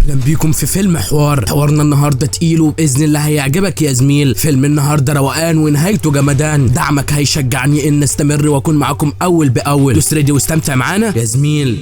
اهلا بيكم في فيلم حوارنا النهارده تقيل وباذن الله هيعجبك يا زميل. فيلم النهارده روقان ونهايته جمدان، دعمك هيشجعني ان استمر واكون معاكم اول باول. دوس ريدي واستمتع معانا يا زميل.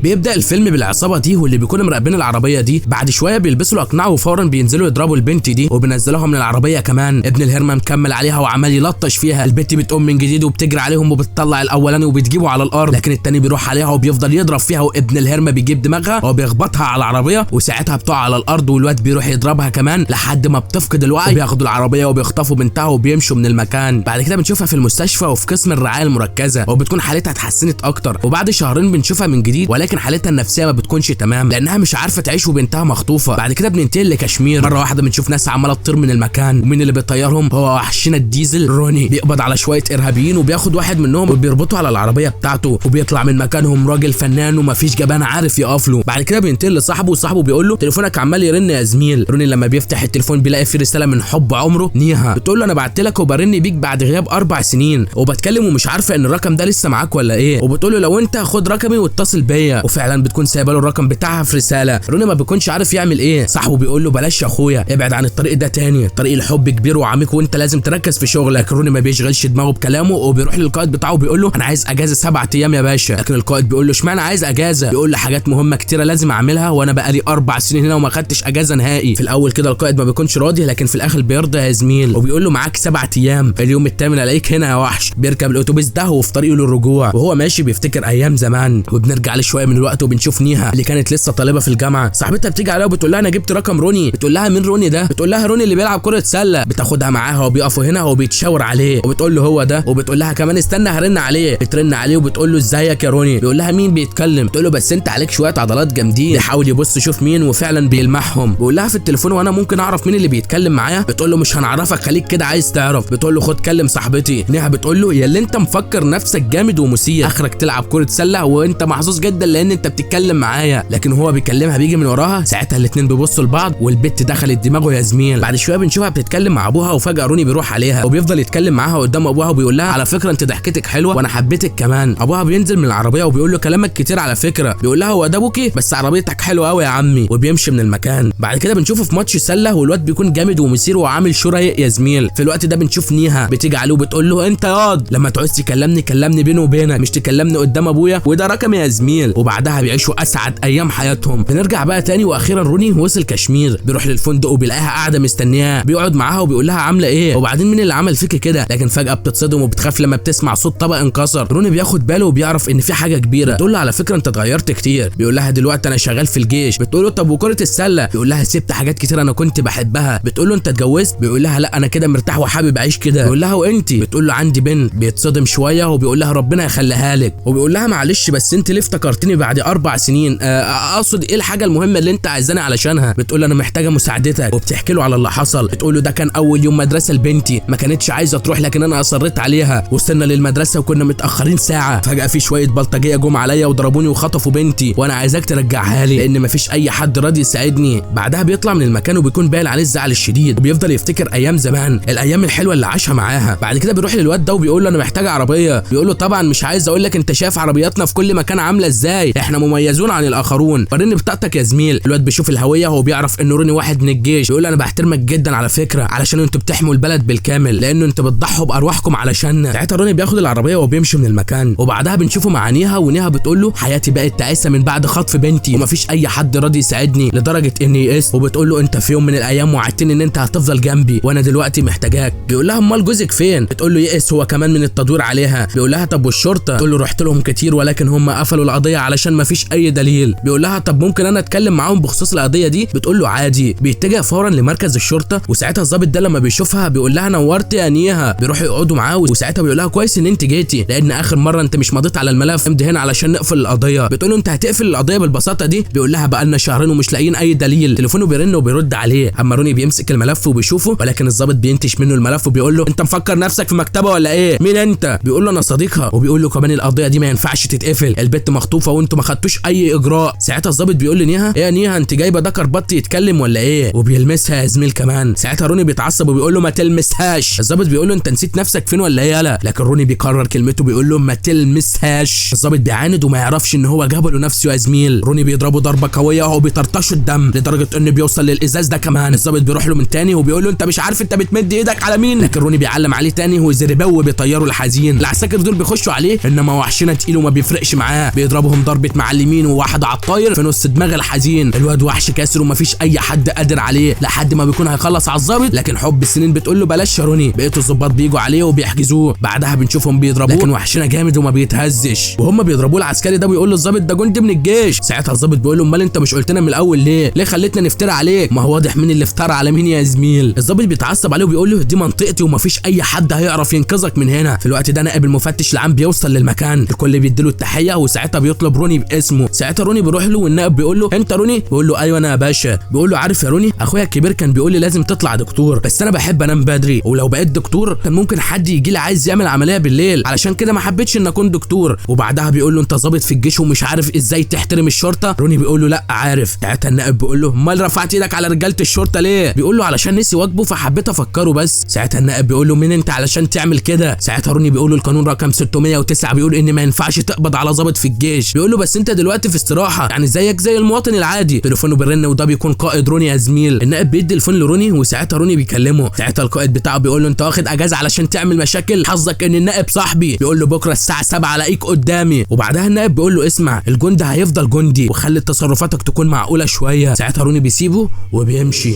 بيبدأ الفيلم بالعصابة دي واللي بيكونوا مراقبين العربية دي، بعد شوية بيلبسوا الأقنعة وفورا بينزلوا يضربوا البنت دي وبينزلوها من العربية كمان. ابن الهرمة مكمل عليها وعمال يلطش فيها، البنت بتقوم من جديد وبتجري عليهم وبتطلع الأولاني وبتجيبه على الأرض، لكن التاني بيروح عليها وبيفضل يضرب فيها وابن الهرمة بيجيب دماغها وبيخبطها على العربية وساعتها بتقع على الأرض، والواد بيروح يضربها كمان لحد ما بتفقد الوعي، وبياخدوا العربية وبيخطفوا بنتها وبيمشوا من المكان. بعد كده بنشوفها في المستشفى وفي قسم الرعاية المركزة وبتكون حالتها اتحسنت أكتر، وبعد شهرين بنشوفها من جديد ولكن حالتها النفسية ما بتكونش تمام لانها مش عارفه تعيش وبنتها مخطوفه. بعد كده بننتقل لكشمير، مره واحده بنشوف ناس عماله تطير من المكان، ومين اللي بيطيرهم؟ هو وحشنا الديزل روني. بيقبض على شويه ارهابيين وبياخد واحد منهم وبيربطه على العربيه بتاعته وبيطلع من مكانهم راجل فنان ومفيش جبان عارف يقف له. بعد كده بينتقل لصاحبه وصاحبه بيقول له تليفونك عمال يرن يا زميل. روني لما بيفتح التليفون بيلاقي فيه رساله من حب عمره نيها، بتقول له انا بعت لك وبرن بيك بعد غياب 4 سنين وبتكلم ومش عارفه ان الرقم ده لسه معاك ولا ايه، وبتقول له لو انت خد رقمي واتصل بيا، وفعلا بتكون سايبه له الرقم بتاعها في رساله. روني ما بيكونش عارف يعمل ايه، صاحبه بيقول له بلاش يا اخويا، ابعد عن الطريق ده تاني، طريق الحب كبير وعميق وانت لازم تركز في شغلك. روني ما بيشغلش دماغه بكلامه وبيروح للقائد بتاعه وبيقول له انا عايز اجازه 7 ايام يا باشا، لكن القائد بيقول له اشمعنى عايز اجازه؟ بيقول له حاجات مهمه كتيره لازم اعملها وانا بقالي 4 سنين هنا وما خدتش اجازه نهائي. في الاول كده القائد ما بيكونش راضي لكن في الاخر بيرضى يا زميل، وبيقول له معاك 7 ايام، اليوم الثامن الاقيك هنا يا وحش. بيركب الاتوبيس ده وفي طريقه للرجوع وهو ماشي بيفتكر ايام زمان، وبنرجع لشويه من الوقت وبنشوف نيها اللي كانت لسه طالبه في الجامعه. صاحبتها بتيجي عليها وبتقول لها انا جبت رقم روني، بتقول لها مين روني ده؟ بتقول لها روني اللي بيلعب كره سله. بتاخدها معاها وبيقفوا هنا وبيتشاور عليه وبتقول له هو ده، وبتقول لها كمان استنى هرن عليه. بترن عليه وبتقول له ازيك يا روني، بيقول لها مين بيتكلم؟ بتقول له بس انت عليك شويه عضلات جامدين. بيحاول يبص يشوف مين وفعلا بيلمحهم، بيقول لها في التليفون وانا ممكن اعرف مين اللي بيتكلم معايا؟ بتقول له مش هنعرفك خليك كده عايز تعرف. بتقول له خد كلم صاحبتي. نيها بتقول له يا اللي انت مفكر نفسك جامد ومثير، اخرك تلعب كره سله وانت محظوظ جدا لان انت بتتكلم معايا، لكن هو بيكلمها بيجي من وراها. ساعتها الاثنين بيبصوا لبعض والبت دخلت دماغه يا زميل. بعد شويه بنشوفها بتتكلم مع ابوها وفجاه روني بيروح عليها وبيفضل يتكلم معاها قدام ابوها وبيقول لها على فكره انت ضحكتك حلوه وانا حبيتك كمان. ابوها بينزل من العربيه وبيقول له كلامك كتير على فكره، بيقول لها هو ده ابوكي؟ بس عربيتك حلوه قوي يا عمي، وبيمشي من المكان. بعد كده بنشوفه في ماتش سله والواد بيكون جامد ومثير وعامل شو رايق يا زميل. في الوقت ده بنشوف نيها بتيجي عليه وبتقول له انت ياض لما تعوز تكلمني كلمني بيني وبينك، مش تكلمني قدام ابويا وده رقمي يا زميل. وبعدها بيعيشوا اسعد ايام حياتهم. بنرجع بقى تاني واخيرا روني وصل كشمير، بيروح للفندق وبيلاقيها قاعده مستنياه، بيقعد معاها وبيقول لها عامله ايه وبعدين مين اللي عمل فيك كده، لكن فجاه بتتصدم وبتخاف لما بتسمع صوت طبق انكسر. روني بياخد باله وبيعرف ان في حاجه كبيره، بتقول له على فكره انت اتغيرت كتير. بيقول لها دلوقتي انا شغال في الجيش. بتقول له طب وكره السله؟ بيقول لها سبت حاجات كتير انا كنت بحبها. بتقول له انت اتجوزت؟ بيقول لها لا انا كده مرتاح وحابب اعيش كده. بيقول لها وانت؟ بتقول له عندي بنت. بيتصدم شويه وبيقول لها ربنا يخليها لك، وبيقول لها معلش بس انت ليه افتكرتني بعد 4 سنين؟ اقصد ايه الحاجه المهمه اللي انت عايزاني علشانها؟ بتقول له انا محتاجه مساعدتك، وبتحكي له على اللي حصل. بتقول له ده كان اول يوم مدرسه لبنتي، ما كانتش عايزه تروح لكن انا اصريت عليها، وصلنا للمدرسه وكنا متاخرين ساعه، فجاه في شويه بلطجيه جم عليا وضربوني وخطفوا بنتي وانا عايزاك ترجعها لي لان مفيش اي حد راضي يساعدني. بعدها بيطلع من المكان وبيكون باين عليه الزعل الشديد وبيفضل يفتكر ايام زمان، الايام الحلوه اللي عاشها معاها. بعد كده بيروح للواد ده وبيقول له انا محتاج عربيه. بيقول له طبعا مش عايز اقول لك انت شايف عربياتنا في كل مكان عامله ازاي، احنا مميزون عن الاخرون، وريني بطاقتك يا زميل. الواد بيشوف الهويه وهو بيعرف ان روني واحد من الجيش. بيقول له انا بحترمك جدا على فكره علشان انتوا بتحموا البلد بالكامل لانه انتوا بتضحوا بارواحكم علشاننا. ساعتها روني بياخد العربيه وبيمشي من المكان، وبعدها بنشوفه مع نيها ونيها بتقول له حياتي بقت تعيسه من بعد خطف بنتي ومفيش اي حد راضي يساعدني لدرجه اني يئست، وبتقول له انت في يوم من الايام وعدتني ان انت هتفضل جنبي وانا دلوقتي محتاجاك. بيقول لها امال جوزك فين؟ بتقول له يئس هو كمان من التدوير عليها. بيقول لها طب والشرطه؟ بتقول له رحت لهم كتير ولكن هم قفلوا القضيه علشان مفيش اي دليل. بيقول لها طب ممكن انا اتكلم معاهم بخصوص القضيه دي؟ بتقول له عادي. بيتجه فورا لمركز الشرطه، وساعتها الضابط ده لما بيشوفها بيقول لها نورت يا نيها. بيروحوا يقعدوا معاه وساعتها بيقول لها كويس ان انت جيتي لان اخر مره انت مش مضيت على الملف، امضي هنا علشان نقفل القضيه. بتقول له انت هتقفل القضيه بالبساطه دي؟ بيقول لها بقى لنا شهرين ومش لاقيين اي دليل. تليفونه بيرن وبيرد عليه، اما روني بيمسك الملف وبيشوفه ولكن الضابط بينتش منه الملف وبيقول له انت مفكر نفسك في مكتبه ولا ايه؟ مين انت؟ بيقول له انا صديقها، وبيقول له كمان القضيه دي ما ينفعش تتقفل، البت مخطوفه انتوا ما خدتوش اي اجراء. ساعتها الظابط بيقول لنيها ايه يا نيها انت جايبه ده كربط يتكلم ولا ايه؟ وبيلمسها يا زميل كمان. ساعتها روني بيتعصب وبيقول له ما تلمسهاش. الظابط بيقول له انت نسيت نفسك فين ولا ايه يالا؟ لكن روني بيكرر كلمته بيقول له ما تلمسهاش. الظابط بيعاند وما يعرفش ان هو جابه لنفسه يا زميل. روني بيضربه ضربه قويه وهو بيطرطشه الدم لدرجه انه بيوصل للازاز ده كمان. الظابط بيروح له من تاني وبيقول له انت مش عارف انت بتمد ايدك على مين؟ لكن روني بيعلم عليه تاني وزرباوي بيطيروا الحزين. العساكر دول بيخشوا عليه انما وحشنا تقيل وما بيفرقش معاه، بيضربهم ضربه معلمين وواحده على الطاير في نص دماغ الحزين. الواد وحش كاسر ومفيش اي حد قادر عليه لحد ما بيكون هيخلص على الظابط. لكن حب السنين بتقول له بلاش يا روني. بقيت الظباط بيجوا عليه وبيحجزوه. بعدها بنشوفهم بيضربوه لكن وحشنا جامد وما بيتهزش. وهم بيضربوه العسكري ده بيقول للظابط ده جندي من الجيش. ساعتها الظابط بيقول له امال انت مش قلت لنا من الاول ليه خليتنا نفترى عليك؟ ما هو واضح مين اللي افترى على مين يا زميل. الظابط بيتعصب عليه وبيقول له دي منطقتي ومفيش اي حد هيعرف ينقذك من هنا. في الوقت ده نائب المفتش العام بيوصل للمكان، الكل بيديله التحيه وساعتها بيطلب روني باسمه. ساعتها روني بيروح له والنائب بيقول له انت روني؟ بيقول له ايوه انا يا باشا. بيقول له عارف يا روني اخويا الكبير كان بيقول لي لازم تطلع دكتور بس انا بحب انام بدري، ولو بقيت دكتور كان ممكن حد يجي لي عايز يعمل عمليه بالليل علشان كده ما حبيتش ان اكون دكتور. وبعدها بيقول له انت ظابط في الجيش ومش عارف ازاي تحترم الشرطه؟ روني بيقول له لا عارف. ساعتها النائب بيقول له امال رفعت ايدك على رجاله الشرطه ليه؟ بيقول له علشان نسي واجبه فحبيت افكره بس. ساعتها النائب بيقول له مين انت علشان تعمل كده؟ ساعتها روني بيقول له القانون رقم 609 بيقول ان ما ينفعش تقبض على ظابط في الجيش. بيقول له بس انت دلوقتي في استراحه يعني زيك زي المواطن العادي. تليفونه بيرن وده بيكون قائد روني يا زميل. النائب بيدي الفون لروني وساعتها روني بيكلمه. ساعتها القائد بتاعه بيقول له انت واخد اجازه علشان تعمل مشاكل؟ حظك ان النائب صاحبي. بيقول له بكره الساعه 7 الاقيك قدامي. وبعدها النائب بيقول له اسمع الجندي هيفضل جندي وخلي تصرفاتك تكون معقوله شويه. ساعتها روني بيسيبه وبيمشي.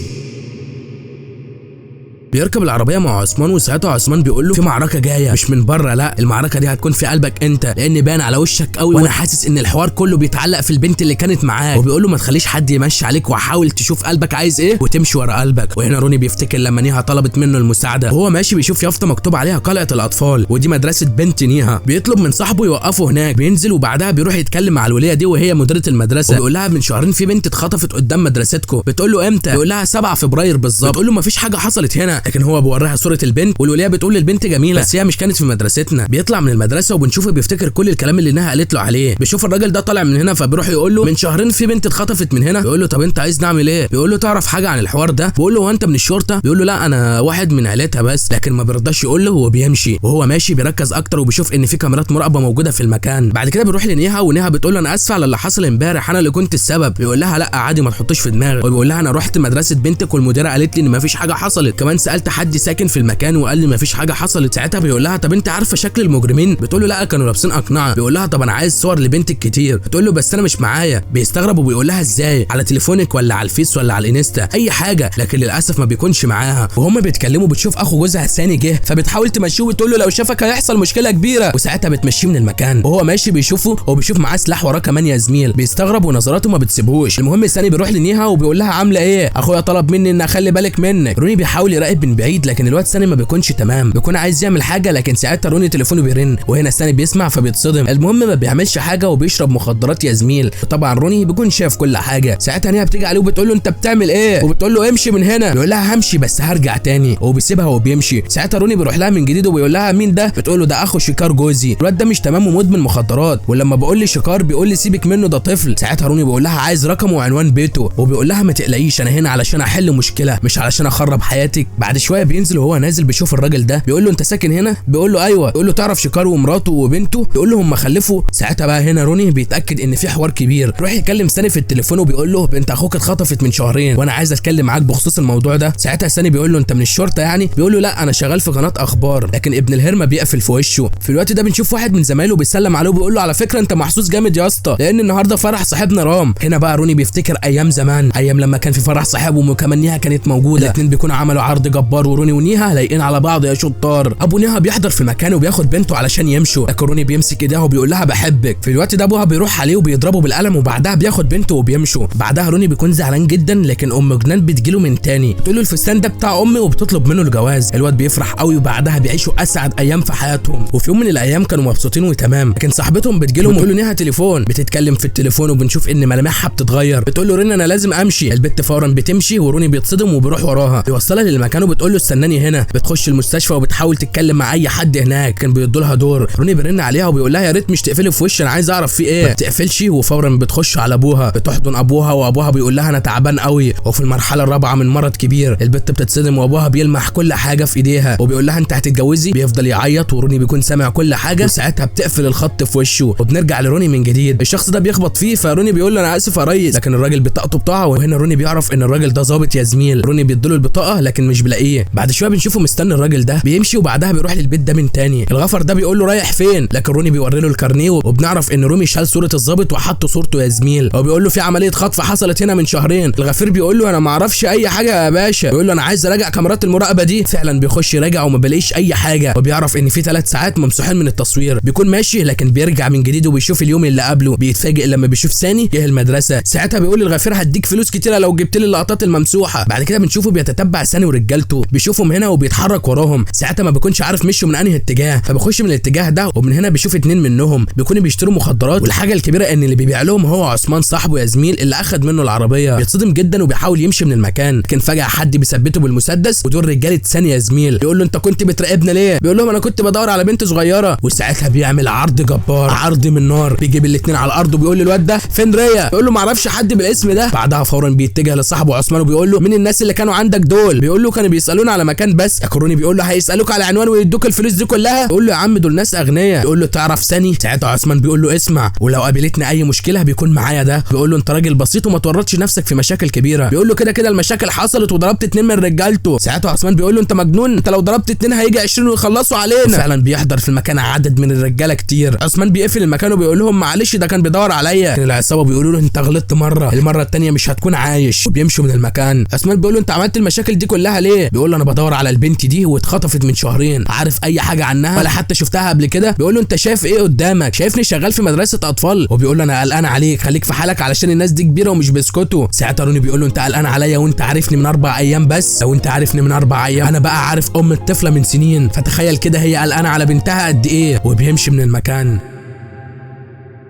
بيركب العربيه مع عثمان وساعتها عثمان بيقول له في معركه جايه مش من بره، لا المعركه دي هتكون في قلبك انت لان باين على وشك قوي وانا حاسس ان الحوار كله بيتعلق في البنت اللي كانت معاك. وبيقول له ما تخليش حد يمشي عليك وحاول تشوف قلبك عايز ايه وتمشي ورا قلبك. وهنا روني بيفتكر لما نيها طلبت منه المساعده وهو ماشي بيشوف يافطه مكتوب عليها قلعه الاطفال ودي مدرسه بنت نيها. بيطلب من صاحبه يوقفه هناك. بينزل وبعدها بيروح يتكلم مع الوليه دي وهي مديره المدرسه وبيقول لها من شهرين في بنت اتخطفت قدام مدرستكم. بتقول له امتى؟ بيقول لها 7 فبراير بالظبط. بتقول له ما فيش حاجه حصلت هنا لكن هو بيوريها صوره البنت والوليه بتقول للبنت جميله بس هي مش كانت في مدرستنا. بيطلع من المدرسه وبنشوفه بيفتكر كل الكلام اللي نهى قالت له عليه. بيشوف الراجل ده طالع من هنا فبيروح يقول له من شهرين في بنت اتخطفت من هنا. بيقول له طب انت عايز نعمل ايه؟ بيقول له تعرف حاجه عن الحوار ده؟ بيقول له هو انت من الشرطه؟ بيقول له لا انا واحد من عيلتها بس. لكن ما بيرضاش يقول له وبيمشي. وهو ماشي بيركز اكتر وبيشوف ان في كاميرات مراقبه موجوده في المكان. بعد كده بيروح لنيها ونيها بتقول له انا اسفه على اللي حصل امبارح انا اللي كنت السبب. بيقول لها لا عادي ما تحطيش في دماغك. وبيقول لها انا رحت مدرسه بنتك والمديره قالت لي ان ما فيش حاجه حصلت كمان سالت حد ساكن في المكان وقال لي ما فيش حاجه حصلت. ساعتها بيقول لها طب انت عارفه شكل المجرمين؟ بتقول له لا كانوا لابسين اقنعه. بيقول لها طب انا عايز صور لبنتك كتير. بتقول له بس انا مش معايا. بيستغرب وبيقول لها ازاي؟ على تليفونك ولا على الفيس ولا على الانستا اي حاجه. لكن للاسف ما بيكونش معاها. وهم بيتكلموا بتشوف اخو جوزها الثاني جه فبتحاول تمشيه وتقول له لو شافك هيحصل مشكله كبيره. وساعتها بتمشيه من المكان وهو ماشي بيشوفه وبيشوف معاه سلاح وراه كمان يا زميل. بيستغرب ونظراته ما بتسيبهوش. المهم الثاني بيروح لنيها وبيقول لها عامله ايه؟ اخويا طلب مني ان اخلي بالك منك. روني بيحاول يراقب من بعيد لكن الواد الثاني ما بيكونش تمام. بيكون عايز يعمل حاجه لكن ساعتها روني تليفونه بيرن وهنا الثاني بيسمع فبيتصدم. المهم ما بيعملش حاجه وبيشرب مخدرات يا زميل. طبعا روني بيكون شايف كل حاجه. ساعتها نيها بتيجي عليه وبتقول له انت بتعمل ايه؟ وبتقول له امشي من هنا. بيقول لها همشي بس هرجع تاني وبيسيبها وبيمشي. ساعتها روني بيروح لها من جديد وبيقول لها مين ده؟ بتقول له ده اخو شيكار جوزي. الواد ده مش تمام ومدمن مخدرات ولما بقول لي شيكار بيقول لي سيبك منه ده طفل. ساعتها روني بيقول لها عايز رقمه وعنوان بيته وبيقول لها ما تقلقيش انا هنا علشان احل مشكله مش علشان اخرب حياتك. بعد شويه بينزل وهو نازل بيشوف الراجل ده بيقول له انت ساكن هنا؟ بيقول له ايوه. بيقول له تعرف شيكار ومراته وبنته؟ بيقول له هم خلفوا. ساعتها بقى هنا روني بيتاكد ان في حوار كبير. روح يكلم ساني في التليفون وبيقول له بنت اخوك اتخطفت من شهرين وانا عايز اتكلم معاك بخصوص الموضوع ده. ساعتها ساني بيقول له انت من الشرطه يعني؟ بيقول له لا انا شغال في قناه اخبار. لكن ابن الهرمه بيقفل في وشه. في الوقت ده بنشوف واحد من زمايله بيسلم عليه وبيقول له على فكره انت محظوظ جامد يا اسطى لان النهارده فرح صاحبنا رام. هنا بقى روني بيفتكر ايام زمان ايام لما كان في فرح صاحبه وكمان نيها كانت موجوده. الاثنين بيكونوا عملوا عرض جبار وروني ونيها لايقين على بعض يا شطار. ابو نيها بيحضر في مكانه وبياخد بنته علشان يمشوا لكن روني بيمسك ايديها وبيقول لها بحبك. في الوقت ده ابوها بيروح عليه وبيضربه بالقلم وبعدها بياخد بنته وبيمشوا. بعدها روني بيكون زعلان جدا لكن ام جنان بتجيله من تاني بتقول له الفستان ده بتاع امي وبتطلب منه الجواز. الواد بيفرح قوي وبعدها بيعيشوا اسعد ايام في حياتهم. وفي يوم من الايام كانوا مبسوطين وتمام لكن صاحبتهم بتجيلهم وتقول له نيها تليفون. بتتكلم في التليفون وبنشوف ان ملامحها بتتغير. بتقول له رنا انا لازم امشي. البت فورا بتمشي وروني بيتصدم وبيروح وراها. بيوصلها للمكان وبتقول له استناني هنا. بتخش المستشفى وبتحاول تتكلم مع اي حد هناك، كان بيدوا لها دور. روني بيرن عليها وبيقول لها يا ريت مش تقفلي في وشي، انا عايز اعرف في ايه. ما بتقفلش وفورا بتخش على ابوها، بتحضن ابوها وابوها بيقول لها انا تعبان قوي وفي المرحله الرابعه من مرض كبير. البت بتتصدم وابوها بيلمح كل حاجه في ايديها وبيقول لها انت هتتجوزي. بيفضل يعيط وروني بيكون سامع كل حاجه، وساعتها بتقفل الخط في وشه وبنرجع لروني من جديد. الشخص ده بيخبط فيه فروني بيقول له انا اسف يا ريس، لكن الراجل بطاقته بتاعه، وهنا روني بيعرف ان الراجل ده ظابط يا زميل. روني بيديله البطاقه لكن مش بلاقيه. بعد شويه بنشوفه مستني الراجل ده بيمشي وبعدها بيروح للبيت ده من تاني. الغفر ده بيقول له رايح فين، لكن روني بيوري له الكارنيه وبنعرف ان رومي شال صوره الظابط وحط صورته يا زميل. هو بيقول له في عمليه خطف حصلت هنا من شهرين. الغفير بيقول له انا ما اعرفش اي حاجه يا باشا. بيقول له انا عايز اراجع كاميرات المراقبه دي. فعلا بيخش يراجع وما بلاقيش اي حاجه، وبيعرف ان في 3 ساعات ممسوحين من التصوير. بيكون ماشي لكن بيرجع من جديد وبيشوف اليوم اللي قبله. بيتفاجئ لما بيشوف ساني جه المدرسه. ساعتها بيقول للغفير هديك فلوس كتيره لو جبت لي اللقطات الممسوحه. بعد كده بنشوفه بيتتبع ساني ورجالته، بيشوفهم هنا وبيتحرك وراهم. ساعتها ما بيكونش عارف مشوا من انهي اتجاه، فبيخش من الاتجاه ده ومن هنا بيشوف 2 منهم بيكونوا بيشتروا مخدرات. والحاجه الكبيره ان اللي بيبيع لهم هو عثمان صاحبه يا زميل اللي اخد منه العربيه. بيتصدم جدا وبيحاول يمشي من المكان، لكن فجاه حد بيثبته بالمسدس ودول رجاله ثانيه يا زميل. بيقول له انت كنت بتراقبنا ليه؟ بيقول لهم انا كنت بدور على بنت صغيره. وساعتها بيعمل عرض جبار، عرض من نار، بيجيب الاثنين على الارض وبيقول للواد ده فين ريا؟ بيقول له ما اعرفش حد بالاسم ده. بعدها فورا بيتجه لصاحبه عثمان وبيقول له مين الناس اللي كانوا عندك دول؟ بيقول له كانوا بيسالونا على مكان بس. روني بيقول له هيسالوك على عنوان ويدوك الفلوس دي كلها؟ بيقول له يا عم دول ناس اغنياء. بيقول له تعرف ثاني؟ ساعتها عثمان بيقول له اسمع ولو قابلتنا اي مشكله بيكون معايا ده. بيقول له انت راجل بسيط وما تورطش نفسك في مشاكل كبيره. بيقول له كده كده المشاكل حصلت وضربت 2 من رجالته. ساعتها عثمان بيقول له انت مجنون، انت لو ضربت 2 هيجي 20 ويخلصوا علينا. فعلا بيحضر في المكان عدد من الرجاله كتير. عثمان بيقفل المكان وبيقول لهم معلش ده كان بيدور عليا. لكن العصابه بيقولوا له انت غلطت مره، المره الثانيه مش هتكون عايش، وبيمشوا من المكان. عثمان بيقول له انت عملت المشاكل دي كلها ليه؟ بيقول له انا بدور على البنت دي واتخطفت من شهرين، عارف اي حاجه عنها ولا حتى شفتها قبل كده؟ بيقول له انت شايف ايه قدامك؟ شايفني شغال في مدرسه اطفال؟ وبيقول له انا قلقان عليك، خليك في حالك علشان الناس دي كبيره ومش بيسكتوا. ساعتها روني بيقول له انت قلقان عليا وانت عارفني من 4 ايام بس؟ لو انت عارفني من 4 ايام انا بقى عارف ام الطفله من سنين، فتخيل كده هي قلقانه على بنتها قد ايه. وبيمشي من المكان.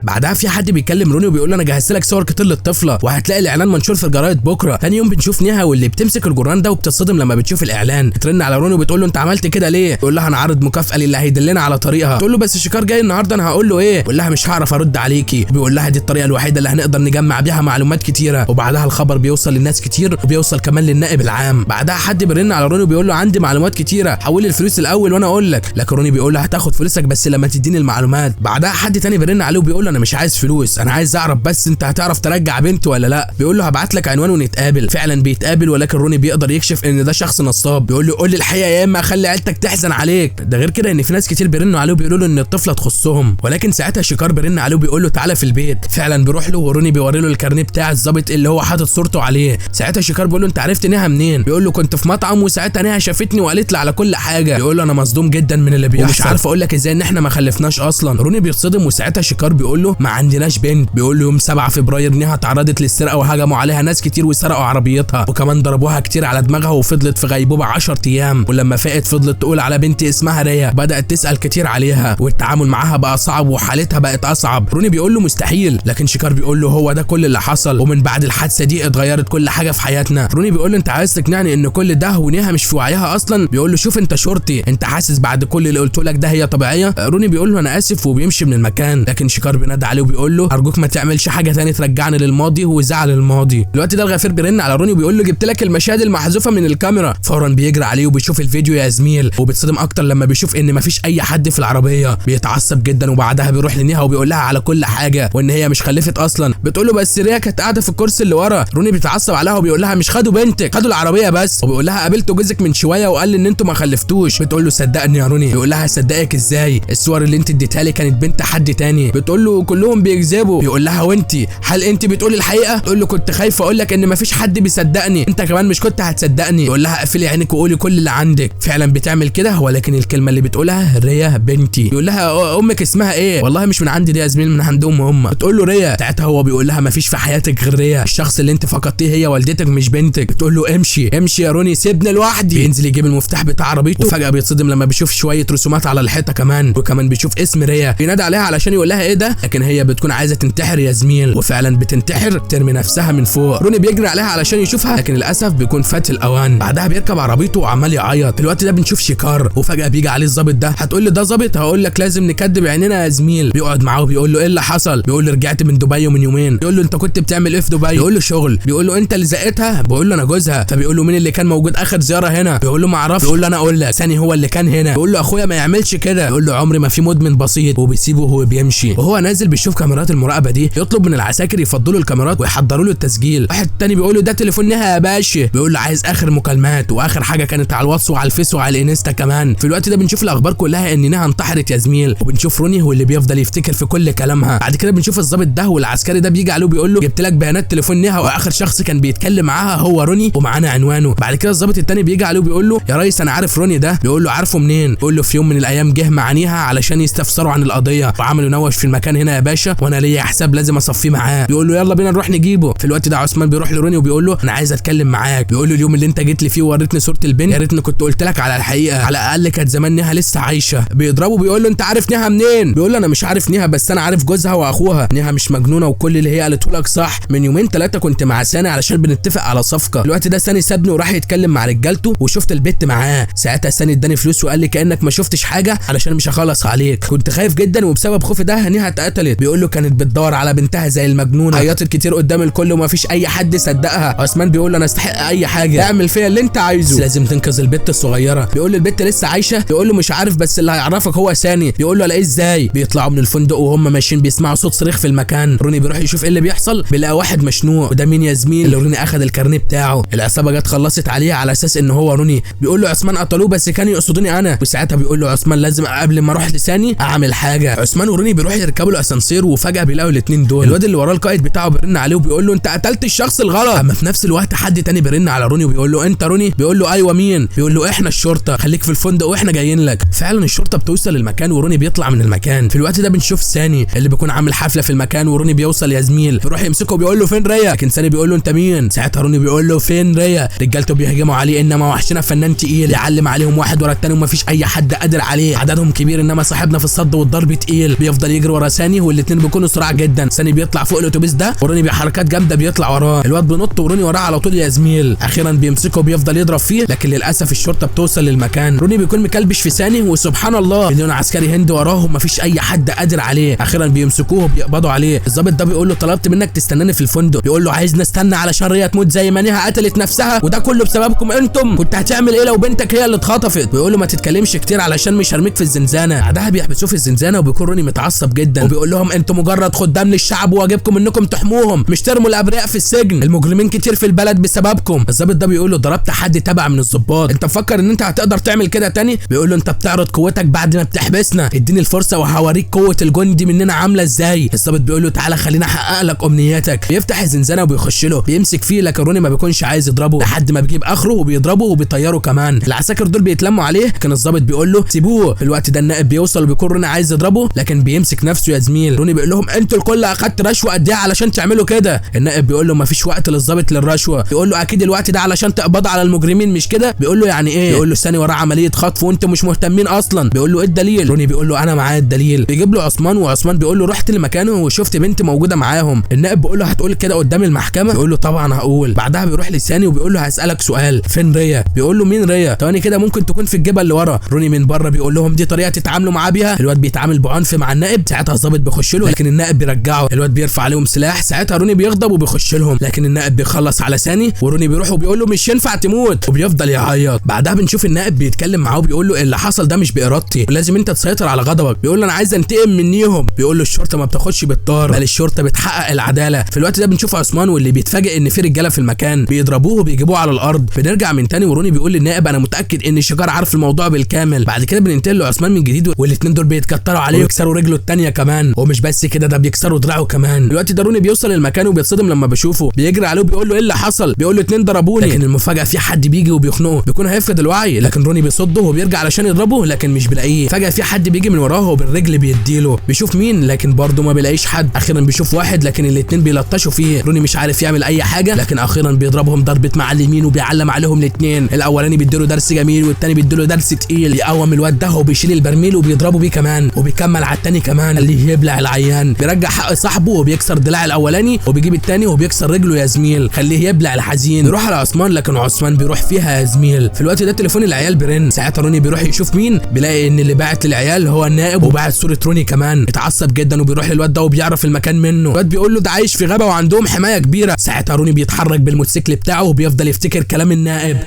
بعدها في حد بيكلم روني وبيقول له انا جهزت لك صور كتير للطفله وهتلاقي الاعلان منشور في الجرايد بكره. ثاني يوم بنشوف نيها واللي بتمسك الجران ده وبتتصدم لما بتشوف الاعلان. ترن على روني وبتقول له انت عملت كده ليه؟ بيقول لها انا عارض مكافاه للي هيدلنا على طريقها. تقول له بس شكار جاي النهارده انا هقول له ايه؟ بيقول لها مش هعرف ارد عليكي. بيقول لها دي الطريقه الوحيده اللي هنقدر نجمع بيها معلومات كتيره. وبعدها الخبر بيوصل للناس كتير وبيوصل كمان للنائب العام. بعدها حد بيرن على روني وبيقول له عندي معلومات كتيره، حول لي الفلوس الاول وانا اقول لك. لكن روني بيقول له هتاخد فلوسك بس لما تديني المعلومات. بعدها حد تاني بيرن عليه وبيقول له انا مش عايز فلوس، انا عايز اعرف بس انت هتعرف ترجع بنتي ولا لا. بيقول له هبعت لك عنوان ونتقابل. فعلا بيتقابل ولكن روني بيقدر يكشف ان ده شخص نصاب. بيقول له قول لي الحقيقه يا اما اخلي عيلتك تحزن عليك. ده غير كده ان في ناس كتير بيرنوا عليه وبيقولوا له ان الطفله تخصهم. ولكن ساعتها شكار بيرن عليه وبيقول له تعالى في البيت. فعلا بيروح له وروني بيوري له الكارنيه بتاع الظابط اللي هو حاطط صورته عليه. ساعتها شكار بيقول له انت عرفت نيها منين؟ بيقول له كنت في مطعم وساعتها نيها شافتني وقالت لي على كل حاجه. بيقول له انا مصدوم جدا من اللي بيحصل ومش عارف اقول لك ازاي ان احنا ما خلفناش اصلا. روني بيتصدم وساعتها شكار بيقول له ما عندناش بنت. بيقول له يوم 7 فبراير نيها اتعرضت للسرقه وهجموا عليها ناس كتير وسرقوا عربيتها وكمان ضربوها كتير على دماغها وفضلت في غيبوبه 10 ايام. ولما فاقت فضلت تقول على بنتي اسمها ريا، بدات تسال كتير عليها والتعامل معاها بقى صعب وحالتها بقت اصعب. روني بيقول له مستحيل، لكن شكار بيقول له هو ده كل اللي حصل ومن بعد الحادثه دي اتغيرت كل حاجه في حياتنا. روني بيقول له انت عايز تقنعني ان كل ده ونيها مش في وعيها اصلا؟ بيقول له شوف انت شرطي، انت حاسس بعد كل اللي قلته لك ده هي طبيعيه؟ روني بيقول له انا اسف وبيمشي من المكان. لكن شكار بينادي عليه وبيقول له ارجوك ما تعملش حاجه ثانيه ترجعني للماضي وزعل الماضي. الوقت ده الغفير بيرن على روني وبيقول له جبت لك المشاهد المحذوفه من الكاميرا. فورا بيجري عليه وبيشوف الفيديو يا زميل وبيتصدم اكتر لما بيشوف ان مفيش اي حد في العربيه. بيتعصب جدا وبعدها بيروح لنيها وبيقول لها على كل حاجه وان هي مش خلفت اصلا. بتقول له بس ريا كانت قاعده في الكرسي اللي ورا. روني بيتعصب عليها وبيقول لها مش خدوا بنتك، خدوا العربيه بس. وبيقول لها قابلت جوزك من شويه وقال لي ان انتوا ما خلفتوش. بتقول له صدقني يا روني. بيقول لها صدقك ازاي؟ الصور اللي انت اديتها لي كانت بنت حد تاني. بتقول له كلهم بيكذبوا. بيقول لها وانت هل انت بتقولي الحقيقه؟ تقول له كنت خايفه اقول لك ان مفيش حد بيصدقني، انت كمان مش كنت هتصدقني. يقول لها قفلي عينك وقولي كل اللي عندك. فعلا بتعمل كده ولكن الكلمه اللي بتقولها ريا بنتي. يقول لها امك اسمها ايه؟ والله مش من عندي دي يا زميل، من عندهم هم. بتقول له ريا. ساعتها هو بيقول لها مفيش في حياتك غير ريا، الشخص اللي انت فقدتيه هي والدتك مش بنتك. بتقول له امشي امشي يا روني سيبني لوحدي. بينزل يجيب المفتاح بتاع عربيته وفجاه بيتصدم لما بيشوف شويه رسومات على الحيطه كمان وكمان بيشوف اسم ريا. بينادي عليها علشان يقول لها ايه ده، لكن هي بتكون عايزه تنتحر يا زميل، وفعلا بتنتحر، ترمي نفسها من فوق. روني بيجري عليها علشان يشوفها لكن للاسف بيكون فات الاوان. بعدها بيركب عربيته وعمال يعيط. في الوقت ده بنشوف شيكار وفجاه بيجي عليه الظابط ده. هتقول لي ده ظابط؟ هقول لك لازم نكدب عينينا يا زميل. بيقعد معاه وبيقول له ايه اللي حصل؟ بيقول له رجعت من دبي ومن يومين. بيقول له انت كنت بتعمل ايه في دبي؟ بيقول له شغل. بيقول له انت اللي زقتها؟ بيقول له انا جوزها. فبيقول له مين اللي كان موجود اخر زياره هنا؟ بيقول له ما اعرفش. بيقول له انا اقول لك، ثاني هو اللي كان هنا. بيقول له اخويا ما يعملش كده. بيقول له عمري ما في مدمن بسيط، وبيسيبه وهو بيمشي. وهو نازل بيشوف كاميرات المراقبه دي، يطلب من العساكر يفضلوا الكاميرات ويحضروا له التسجيل. واحد تاني بيقول له ده تليفون نهى يا باشا. بيقول له عايز اخر مكالمات واخر حاجه كانت على الواتس وعلى الفيس وعلى الانستا كمان. في الوقت ده بنشوف الاخبار كلها ان نهى انتحرت يا زميل، وبنشوف روني هو اللي بيفضل يفتكر في كل كلامها. بعد كده بنشوف الظابط ده والعسكري ده بيجي عليه بيقول له جبت لك بيانات تليفون نهى واخر شخص كان بيتكلم معاها هو روني ومعانا عنوانه. بعد كده الظابط التاني بيجي عليه وبيقول له يا ريس انا عارف روني ده. بيقول له عارفه منين؟ بيقول له في يوم من الايام جه مع نهى علشان يستفسروا عن القضيه وعملوا نوش في المكان هنا يا باشا، وانا ليا حساب لازم اصفيه معاه. بيقول له يلا بينا نروح نجيبه. في الوقت ده عثمان بيروح لروني وبيقول له انا عايز اتكلم معاك. بيقول له اليوم اللي انت جيت لي فيه ووريتني صوره البنت يا ريتني كنت قلت لك على الحقيقه، على الاقل كانت زمان نهى لسه عايشه. بيضربه. بيقول له انت عارف نهى منين؟ بيقول له انا مش عارف نهى بس انا عارف جوزها واخوها. نهى مش مجنونه وكل اللي هي قالته لك صح. من يومين 3 كنت مع ساني علشان بنتفق على صفقه. الوقت ده ساني سابني وراح يتكلم مع رجالته وشفت البت معاه. ساعتها ساني اداني فلوس وقال لي كانك ما شفتش حاجه علشان مش هخلص عليك. كنت خايف جدا وبسبب خوفي ده نهى اتقتلت. بيقول له كانت بتدور على بنتها زي المجنونه، عيطت كتير قدام الكل وما فيش اي حد صدقها. عثمان بيقول له انا استحق اي حاجه، اعمل فيا اللي انت عايزه بس لازم تنقذ البت الصغيره. بيقول له البت لسه عايشه. بيقول له مش عارف بس اللي هيعرفك هو ساني. بيقول له الاقيه ازاي؟ بيطلعوا من الفندق وهم ماشيين بيسمعوا صوت صريخ في المكان. روني بيروح يشوف ايه اللي بيحصل، بيلاقي واحد مشنوق. وده مين يا زميل؟ اللي روني اخذ الكارنيه بتاعه. العصابه جت خلصت عليه على اساس ان هو روني. بيقول له عثمان قتلوه بس كانوا يقصدوني انا. وساعتها بيقول له عثمان لازم قبل ما اروح لساني اعمل حاجه. عثمان وروني بيروحوا يركبوا الاسانسير وفجاه بيلاقوا الاثنين دول. الواد اللي وراه القائد بتاعه بيرن عليه وبيقول له انت قتلت الشخص الغلط. اما في نفس الوقت حد تاني بيرن على روني وبيقول له انت روني؟ بيقول له ايوه مين؟ بيقول له احنا الشرطه، خليك في الفندق واحنا جايين لك. فعلا الشرطه بتوصل للمكان وروني بيطلع من المكان. في الوقت ده بنشوف ساني اللي بيكون عامل حفله في المكان وروني بيوصل يا زميل. بيروح يمسكه وبيقول له فين ريا؟ لكن ساني بيقول له انت مين؟ ساعتها روني بيقول له فين ريا؟ رجالته بيهجموا عليه انما وحشنا فنان تقيل يعلم عليهم واحد ورا التاني ومفيش اي حد قادر عليه. عددهم كبير انما صاحبنا في الصد والضرب تقيل. بيفضل يجري ورا ساني والاثنين بيكونوا صراع جدا. ساني بيطلع فوق الاتوبيس ده وروني بحركات جامده بيطلع وراه. الواد بينط وروني وراه على طول يا زميل. اخيرا بيمسكه وبيفضل يضرب فيه لكن للاسف الشرطه بتوصل للمكان. روني بيكون مكلبش في ساني وسبحان الله مليون عسكري هندي وراه ومفيش اي حد قادر عليه. اخيرا بيمسكوه وبيقبضوا عليه. الضابط ده بيقول له طلبت منك تستناني في الفندق. بيقول له عايز نستنى علشان ريا تموت زي ما نهى قتلت نفسها وده كله بسببكم انتم. كنت هتعمل ايه لو بنتك هي اللي اتخطفت؟ بيقول له ما تتكلمش كتير علشان مش هرميك في الزنزانه. بعدها بيحبسوه في الزنزانه وبيكون روني متعصب جدا وبيقول لهم انتم مجرد خدام للشعب وواجبكم انكم تحموهم مش ترموا الابرياء في السجن. المجرمين كتير في البلد بسببكم. الضابط ده بيقول له ضربت حد تبع من الضباط، انت مفكر ان انت هتقدر تعمل كده تاني؟ بيقول له انت بتعرض قوتك بعد ما بتحبسنا، اديني الفرصه وهوريك قوه الجندي مننا عامله ازاي. الضابط بيقول له تعالى خلينا احقق لك امنياتك. بيفتح الزنزانه وبيخش له بيمسك فيه لكن روني ما بيكونش عايز يضربه لحد ما بيجيب اخره وبيضربه وبيطيره كمان. العساكر دول بيتلموا عليه كان الضابط بيقول له سيبوه. في الوقت ده النائب بيوصل وبيكون روني عايز يضربه لكن بيمسك نفسه يا زميل. روني بيقول لهم انتوا الكل اخدت رشوه قد ايه علشان تعملوا كده؟ النائب بيقول له مفيش وقت للضابط للرشوه. بيقول له اكيد الوقت ده علشان تقبض على المجرمين مش كده؟ بيقول له يعني ايه؟ بيقول له ثاني وراه عمليه خطف وانتوا مش مهتمين اصلا. بيقول له ايه الدليل؟ روني بيقول له انا معايا الدليل. بيجيب له عثمان وعثمان بيقول له رحت لمكانه وشفت بنت موجوده معاهم. النائب بيقول له هتقول كده قدام المحكمه؟ بيقول له طبعا هقول. بعدها بيروح لثاني وبيقول له هسالك سؤال فين ريا؟ بيقول له مين ريا؟ ثواني كده ممكن تكون في الجبل اللي ورا. روني من بره بيقول لهم دي طريقه تتعاملوا معاه بيها؟ الواد بيتعامل بعنف مع النائب. ساعتها الضابط بيخش له لكن النائب بيرجعه. الواد بيرفع عليهم سلاح. ساعتها روني بيغضب وبيخش لهم لكن النائب بيخلص على ثاني وروني بيروح وبيقول له مش ينفع تموت وبيفضل يعيط. بعدها بنشوف النائب بيتكلم معاه وبيقول له اللي حصل ده مش بارادتي ولازم انت تسيطر على غضبك. بيقول له انا عايز انتقم منيهم. بيقول له الشرطه ما بتاخدش بالطار بل الشرطه بتحقق العداله. في الوقت ده بنشوف عثمان واللي بيتفاجئ ان في رجاله في المكان بيضربوه وبيجيبوه على الارض. بنرجع من تاني وروني بيقول للنائب انا متاكد ان شجار عارف الموضوع بالكامل. بعد كده بننتقل لعثمان من جديد والاثنين دول بيتكتروا عليه ويكسروا رجله الثانيه كمان ومش بس كده ده بيكسروا دراعه كمان. الوقت ده روني بيوصل المكان وبيتصدم لما بشوفه بيجري عليه وبيقول له ايه اللي حصل؟ بيقول له 2 ضربوني. لكن المفاجاه في حد بيجي وبيخنقه بيكون هيفقد الوعي لكن روني بيصده وبيرجع علشان يضربه لكن مش بيلاقيه. فجاه في حد بيجي من وراه وبالرجل بيديله. بيشوف مين لكن برضه ما بيلاقيش حد. اخيرا بيشوف واحد لكن الاثنين بيلطشوا فيه. روني مش عارف يعمل اي حاجه لكن اخيرا بيضربهم ضربه معلمين وبيعلم عليهم الاثنين. الاولاني بيديله درس جميل والثاني بيديله درس تقيل. يقوم الواد ده وبيشيل البرميل وبيضربه بيه كمان وبيكمل على الثاني كمان اللي بيبلع العيان، بيرجع حق صاحبه وبيكسر دراع الاولاني وبيجيب التاني وبيكسر رجله يا زميل، خليه يبلع الحزين. يروح على عثمان لكن عثمان بيروح فيها يا زميل. في الوقت ده تليفون العيال بيرن، ساعتها روني بيروح يشوف مين، بيلاقي ان اللي باعت للعيال هو النائب وباعت صوره روني كمان. اتعصب جدا وبيروح للواد ده وبيعرف المكان منه. الواد بيقول له ده عايش في غابه وعندهم حمايه كبيره. ساعتها روني بيتحرك بالموتوسيكل بتاعه وبيفضل يفتكر كلام النائب.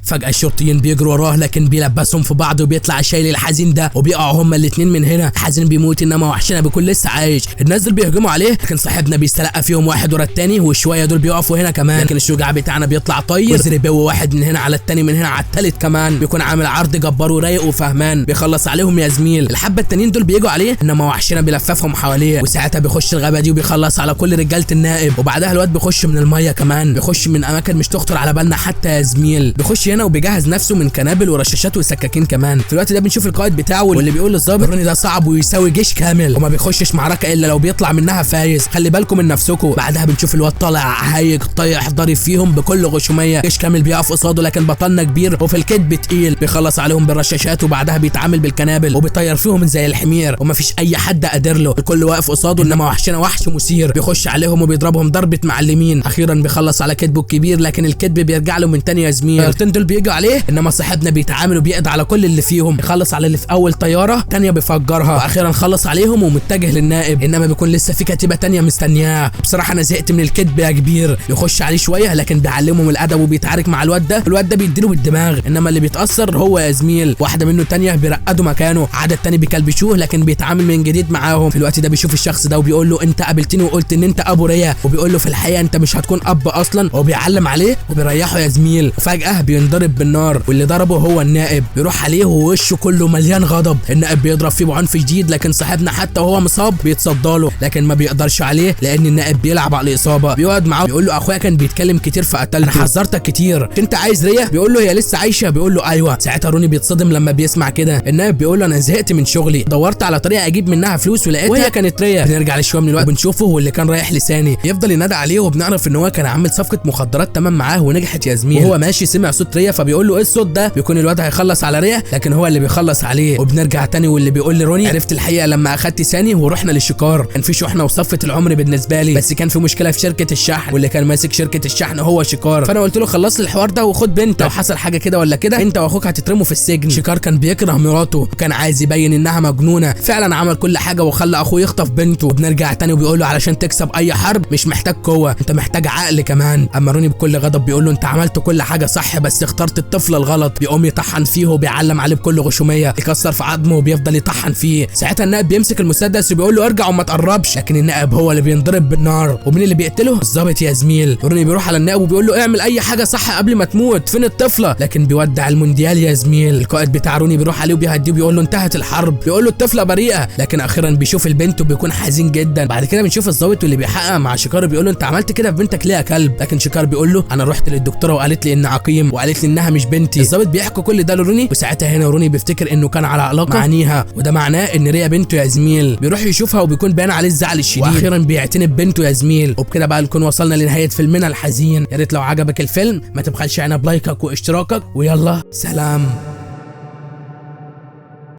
فجأة الشرطيين بيجروا وراه لكن بيلبسهم في بعض وبيطلع شايل الحزين ده وبيقعوا هما الاتنين من هنا. الحزين بيموت انما وحشنا بيكون لسه عايش. الناس دول بيهجموا عليه لكن صاحبنا بيستلقى فيهم واحد ورا التاني وشويه دول بيقفوا هنا كمان. لكن الشجاع بتاعنا بيطلع طاير وزربوا واحد من هنا على التاني من هنا على التالت كمان. بيكون عامل عرض جبار ورايق وفهمان بيخلص عليهم يا زميل. الحبه التانيين دول بيجوا عليه انما وحشنا بيلففهم حواليه وساعتها بيخش الغابه دي وبيخلص على كل رجاله النائب. وبعدها الواد بيخش من الميه كمان، بيخش من اماكن مش تخطر على بالنا حتى يا زميل. بيخش هنا وبيجهز نفسه من كنابل ورشاشات وسكاكين كمان. في الوقت ده بنشوف القائد بتاعه واللي بيقول للظابط روني ده صعب ويساوي جيش كامل وما بيخشش معركه الا لو بيطلع منها فايز، خلي بالكم من نفسكم. بعدها بنشوف الواد طالع هايج طايح ضارب فيهم بكل غشوميه. جيش كامل بيقف قصاده لكن بطلنا كبير وفي الكتب تقيل، بيخلص عليهم بالرشاشات وبعدها بيتعامل بالكنابل وبيطير فيهم زي الحمير ومفيش اي حد قادر له، الكل واقف قصاده انما وحشنا وحش مثير بيخش عليهم وبيضربهم ضربه معلمين. اخيرا بيخلص على كتبه الكبير لكن الكتب بيرجع له من تاني يا زميل. الطيارتين دول بيجوا عليه انما صاحبنا بيتعامل وبيقضي على كل اللي فيهم، يخلص على اللي في اول طياره تانيه بيفجرها واخيرا خلص عليهم ومتجه للنائب انما بيكون لسه في كتيبه تانيه مستنياه. بصراحه انا زهقت من الكذب يا كبير. يخش عليه شويه لكن بيعلمهم الادب وبيتعارك مع الواد ده. الواد ده بيديله بالدماغ انما اللي بيتاثر هو يا زميل. واحده منه تانيه بيرقدوا مكانه، عدد تاني بيكلبشوه لكن بيتعامل من جديد معاهم. في الوقت ده بيشوف الشخص ده وبيقول له انت قابلتني وقلت ان انت ابو ريا، وبيقول له في الحقيقه انت مش هتكون اب اصلا، وبيعلم عليه وبيريحه يا زميل. وفجاه بينضرب بالنار واللي ضربه هو النائب. بيروح عليه ووشه كله مليان غضب. النائب بيضرب فيه بعنف شديد لكن صاحبنا حتى وهو مصاب بيتصدى له لكن ما بيقدرش عليه لان النائب بيلعب على الاصابه. بيقعد معاه بيقول له اخويا كان بيتكلم كتير فقتلته، انا حذرتك كتير، انت عايز ريا؟ بيقول له هي لسه عايشه؟ بيقول له ايوه. ساعتها روني بيتصدم لما بيسمع كده. النائب بيقول له انا زهقت من شغلي، دورت على طريقه اجيب منها فلوس ولقيتها وهي كانت ريا. بنرجع لشويه من الوقت وبنشوفه واللي كان رايح لساني يفضل ينادى عليه وبنعرف ان هو كان عامل صفقه مخدرات تمام معاه ونجحت يا زميل. وهو ماشي سمع صوت ريا فبيقول له ايه الصوت ده؟ بيكون الواد هيخلص على ريا لكن هو اللي بيخلص عليه. وبنرجع تاني واللي بيقول لروني عرفت الحقيقه لما اخدت ثاني ورحنا للشكار، كان في شحنه وصفه العمر بالنسبه لي بس كان في مشكله في شركه الشحن واللي كان ماسك شركه الشحن هو شكار. فانا قلت له خلص لي الحوار ده وخد بنت، لو حصل حاجه كده ولا كده انت واخوك هتترموا في السجن. شكار كان بيكره مراته وكان عايز يبين انها مجنونه، فعلا عمل كل حاجه وخلى اخوه يخطف بنته. وبنرجع تاني وبيقول له علشان تكسب اي حرب مش محتاج قوه، انت محتاج عقل كمان. اما روني بكل غضب بيقول له انت عملت كل حاجه صح بس اخترت الطفل الغلط. بيقوم يطحن فيه وبيعلم عليه بكل غشوميه، يكسر في عظمه وبيفضل يطحن فيه. ساعتها النائب بيمسك المسدس وبيقول له ارجع وما تقربش لكن النائب هو اللي بينضرب بالنار. ومين اللي بيقتله؟ الظابط يا زميل. روني بيروح على النائب وبيقول له اعمل اي حاجه صح قبل ما تموت، فين الطفله؟ لكن بيودع المونديال يا زميل. القائد بتاع روني بيروح عليه وبيهديه وبيقول له انتهت الحرب، بيقول له الطفله بريئه لكن اخيرا بيشوف البنت وبيكون حزين جدا. بعد كده بنشوف الظابط واللي بيحقق مع شكار بيقول له انت عملت كده في بنتك ليه يا كلب؟ لكن شكار بيقول له انا رحت للدكتوره وقالت لي ان عقيم وقالت لي انها مش بنتي. الظابط بيحكي كل ده لروني وساعتها هنا روني بيفتكر انه كان على علاقه مع نيها وده معناه ان ريا بنته يا زميل. بيروح يشوفها وبيكون باين عليه الزعل الشديد واخيرا بيعتني ببنته يا زميل. وبكده بقى نكون وصلنا لنهايه فيلمنا الحزين. يا ريت لو عجبك الفيلم ما تبخلش علينا بلايكك واشتراكك ويلا سلام.